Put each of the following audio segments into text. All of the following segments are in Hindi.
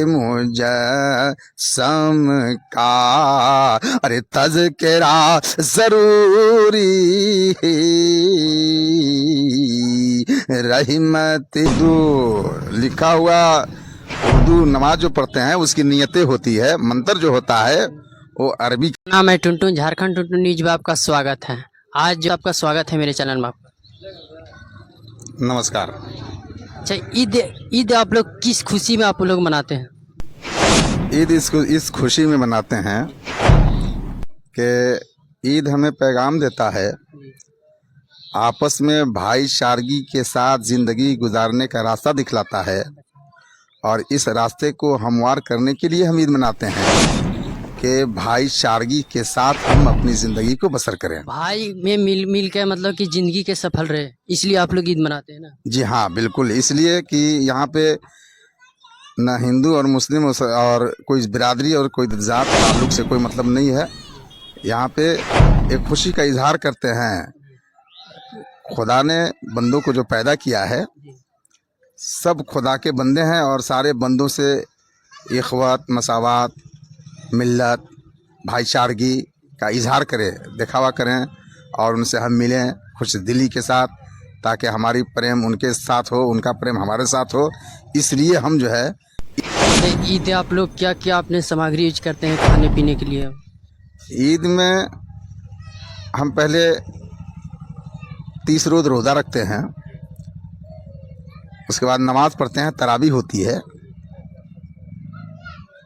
मुजस्सम का अरे तज़किरा जरूरी है, रहमत दो लिखा हुआ। उर्दू नमाज जो पढ़ते हैं उसकी नियतें होती है, मंत्र जो होता है वो अरबी। नाम है टुनटुन, झारखंड टुनटुन न्यूज में आपका स्वागत है। आज जो आपका स्वागत है मेरे चैनल में आपका। नमस्कार। अच्छा, ईद ईद आप लोग किस खुशी में आप लोग मनाते हैं? ईद इस खुशी में मनाते हैं कि ईद हमें पैगाम देता है, आपस में भाईचारगी के साथ ज़िंदगी गुजारने का रास्ता दिखलाता है। और इस रास्ते को हमवार करने के लिए हम ईद मनाते हैं कि भाईचारगी के साथ हम अपनी ज़िंदगी को बसर करें। भाई में मिल के मतलब कि जिंदगी के सफल रहे, इसलिए आप लोग ईद मनाते हैं ना? जी हाँ, बिल्कुल। इसलिए कि यहाँ पे न हिंदू और मुस्लिम और कोई बिरादरी और कोई ज़ात ताल्लुक़ से कोई मतलब नहीं है। यहाँ पे एक खुशी का इजहार करते हैं। खुदा ने बंदों को जो पैदा किया है, सब खुदा के बंदे हैं और सारे बंदों से इख़्वत, मसावत, मिल्लत, भाईचारगी का इजहार करें, दिखावा करें और उनसे हम मिलें खुश दिली के साथ, ताकि हमारी प्रेम उनके साथ हो, उनका प्रेम हमारे साथ हो। इसलिए हम जो है ईद आप लोग क्या क्या अपने सामग्री यूज करते हैं खाने पीने के लिए? ईद में हम पहले 30 रोज़ रोज़ा रखते हैं, उसके बाद नमाज़ पढ़ते हैं, तरावी होती है,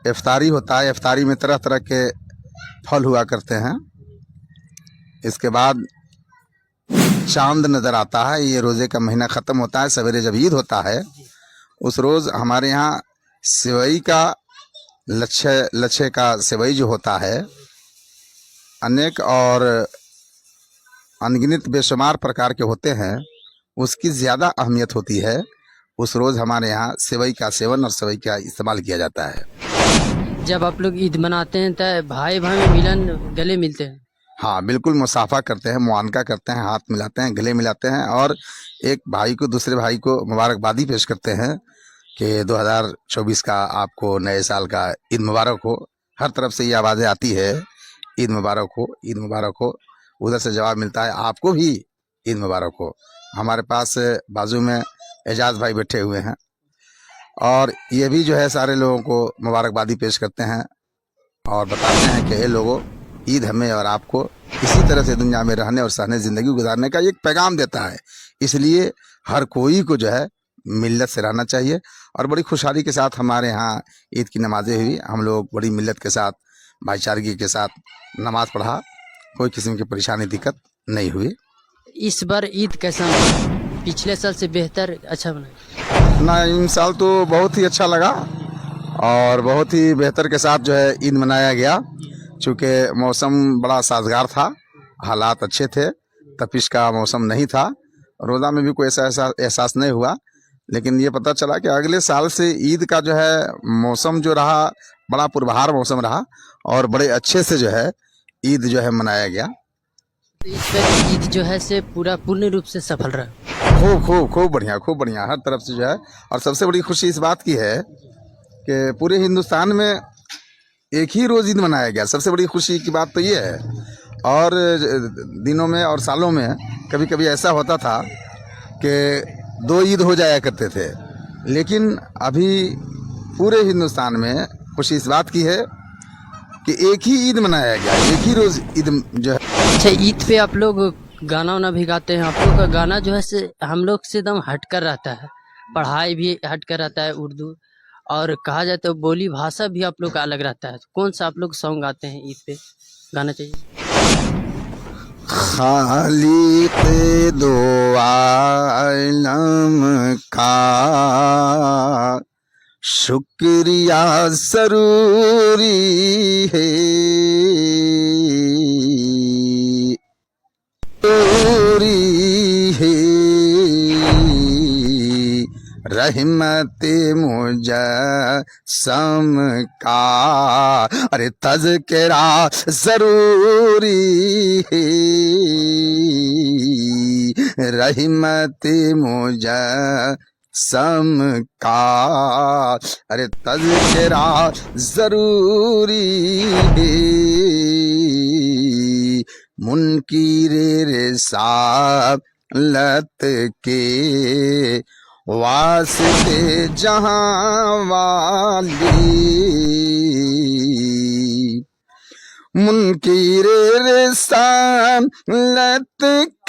इफ्तारी होता है। इफ्तारी में तरह तरह के फल हुआ करते हैं। इसके बाद चांद नज़र आता है, ये रोज़े का महीना ख़त्म होता है। सवेरे जब ईद होता है उस रोज़ हमारे यहाँ सेवई का लच्छे का सेवई जो होता है, अनेक और अनगिनत बेशुमार प्रकार के होते हैं, उसकी ज़्यादा अहमियत होती है। उस रोज़ हमारे यहाँ सेवई का सेवन और सेवई का इस्तेमाल किया जाता है। जब आप लोग ईद मनाते हैं तो भाई भाई में मिलन, गले मिलते हैं? हाँ बिल्कुल, मुसाफा करते हैं, मुआनका करते हैं, हाथ मिलाते हैं, गले मिलाते हैं और एक भाई को दूसरे भाई को मुबारकबादी पेश करते हैं कि 2024 का आपको नए साल का ईद मुबारक हो। हर तरफ से ये आवाज़ें आती है, ईद मुबारक हो, ईद मुबारक हो। उधर से जवाब मिलता है, आपको भी ईद मुबारक हो। हमारे पास बाजू में एजाज भाई बैठे हुए हैं और ये भी जो है सारे लोगों को मुबारकबादी पेश करते हैं और बताते हैं कि ये लोगों, ईद हमें और आपको इसी तरह से दुनिया में रहने और सहने ज़िंदगी गुजारने का एक पैगाम देता है। इसलिए हर कोई को जो है मिल्लत से रहना चाहिए। और बड़ी खुशहाली के साथ हमारे यहाँ ईद की नमाज़ें हुई, हम लोग बड़ी मिल्लत के साथ, भाईचारगी के साथ नमाज़ पढ़ा, कोई किस्म की परेशानी दिक्कत नहीं हुई। इस बार ईद कैसा बना? पिछले साल से बेहतर, अच्छा बना? ना, इस साल तो बहुत ही अच्छा लगा और बहुत ही बेहतर के साथ जो है ईद मनाया गया। चूँकि मौसम बड़ा साजगार था, हालात अच्छे थे, तपिश का मौसम नहीं था, रोज़ा में भी कोई ऐसा एहसास नहीं हुआ। लेकिन ये पता चला कि अगले साल से ईद का जो है मौसम जो रहा, बड़ा पुरबहार मौसम रहा और बड़े अच्छे से जो है ईद जो है मनाया गया। इस बार ईद जो है से पूर्ण रूप से सफल रहा। खूब बढ़िया हर तरफ से जो है। और सबसे बड़ी खुशी इस बात की है कि पूरे हिंदुस्तान में एक ही रोज़ ईद मनाया गया। सबसे बड़ी खुशी की बात तो ये है। और दिनों में और सालों में कभी कभी ऐसा होता था कि 2 ईद हो जाया करते थे, लेकिन अभी पूरे हिंदुस्तान में खुशी इस बात की है कि एक ही ईद मनाया गया, एक ही रोज़ ईद जो है। अच्छा, ईद पे आप लोग गाना वाना भी गाते हैं? आप लोग का गाना जो है से हम लोग से एकदम हट कर रहता है, पढ़ाई भी हट कर रहता है, उर्दू, और कहा जाए तो बोली भाषा भी आप लोग का अलग रहता है। कौन सा आप लोग सॉन्ग गाते हैं ईद पे, गाना चाहिए? खालिक दो आलम का शुक्रिया जरूरी है, जरूरी है, रहमत मुजस्सम का अरे तज़किरा जरूरी है, रहमत मुजस्सम सम का। अरे तज़किरा जरूरी है, मुनकीरे रिसालत के वास्ते जहां वाली, मुनकीरे रिसालत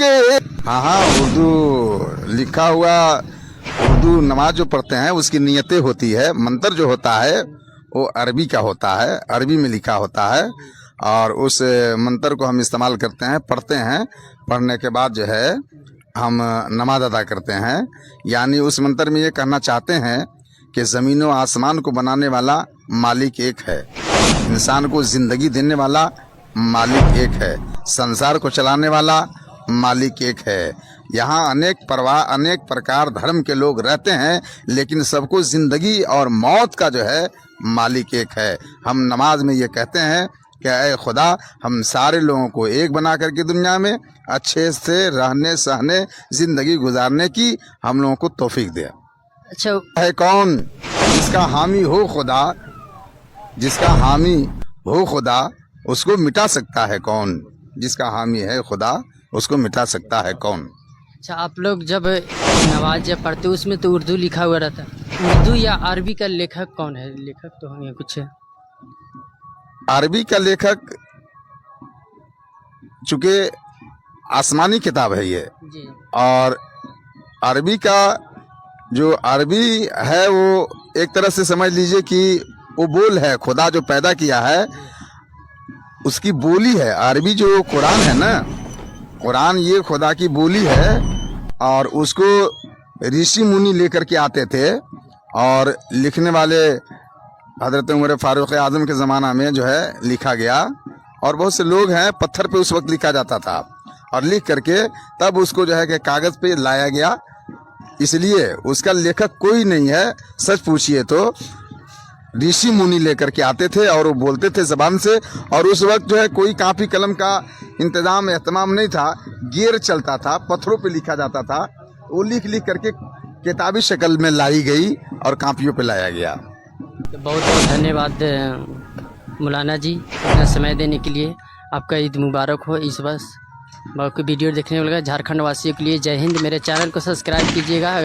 के। हाँ, उर्दू लिखा हुआ, उर्दू नमाज जो पढ़ते हैं उसकी नियतें होती है। मंत्र जो होता है वो अरबी का होता है, अरबी में लिखा होता है, और उस मंत्र को हम इस्तेमाल करते हैं, पढ़ते हैं। पढ़ने के बाद जो है हम नमाज अदा करते हैं। यानी उस मंत्र में ये कहना चाहते हैं कि ज़मीन व आसमान को बनाने वाला मालिक एक है, इंसान को ज़िंदगी देने वाला मालिक एक है, संसार को चलाने वाला मालिक एक है। यहाँ अनेक प्रकार धर्म के लोग रहते हैं, लेकिन सबको ज़िंदगी और मौत का जो है मालिक एक है। हम नमाज में ये कहते हैं कि ऐ खुदा, हम सारे लोगों को एक बना करके दुनिया में अच्छे से रहने सहने ज़िंदगी गुजारने की हम लोगों को तौफीक दे। अच्छा, है कौन जिसका हामी हो खुदा, जिसका हामी हो खुदा उसको मिटा सकता है कौन, जिसका हामी है खुदा उसको मिटा सकता है कौन। अच्छा, आप लोग जब नमाज जब पढ़ते हो उसमें तो उर्दू लिखा हुआ रहता है, उर्दू या अरबी का लेखक कौन है? लेखक तो होंगे कुछ। अरबी का लेखक, चूँकि आसमानी किताब है ये, जी। और अरबी का जो अरबी है वो एक तरह से समझ लीजिए कि वो बोल है, खुदा जो पैदा किया है उसकी बोली है। अरबी जो कुरान है ना, कुरान ये खुदा की बोली है, और उसको ऋषि मुनि लेकर के आते थे, और लिखने वाले हज़रत उमर फारूक आज़म के ज़माना में जो है लिखा गया, और बहुत से लोग हैं, पत्थर पे उस वक्त लिखा जाता था, और लिख करके तब उसको जो है कि कागज़ पे लाया गया। इसलिए उसका लेखक कोई नहीं है। सच पूछिए तो ऋषि मुनि लेकर के आते थे और वो बोलते थे ज़बान से, और उस वक्त जो है कोई कापी कलम का इंतज़ाम एहतमाम नहीं था, गेर चलता था, पत्थरों पे लिखा जाता था। वो लिख लिख करके किताबी शक्ल में लाई गई और कापियों पे लाया गया। तो बहुत बहुत धन्यवाद मौलाना जी, इतना समय देने के लिए। आपका ईद मुबारक हो। इस बस बाकी वीडियो देखने वाले झारखंड वासियों के लिए जय हिंद। मेरे चैनल को सब्सक्राइब कीजिएगा।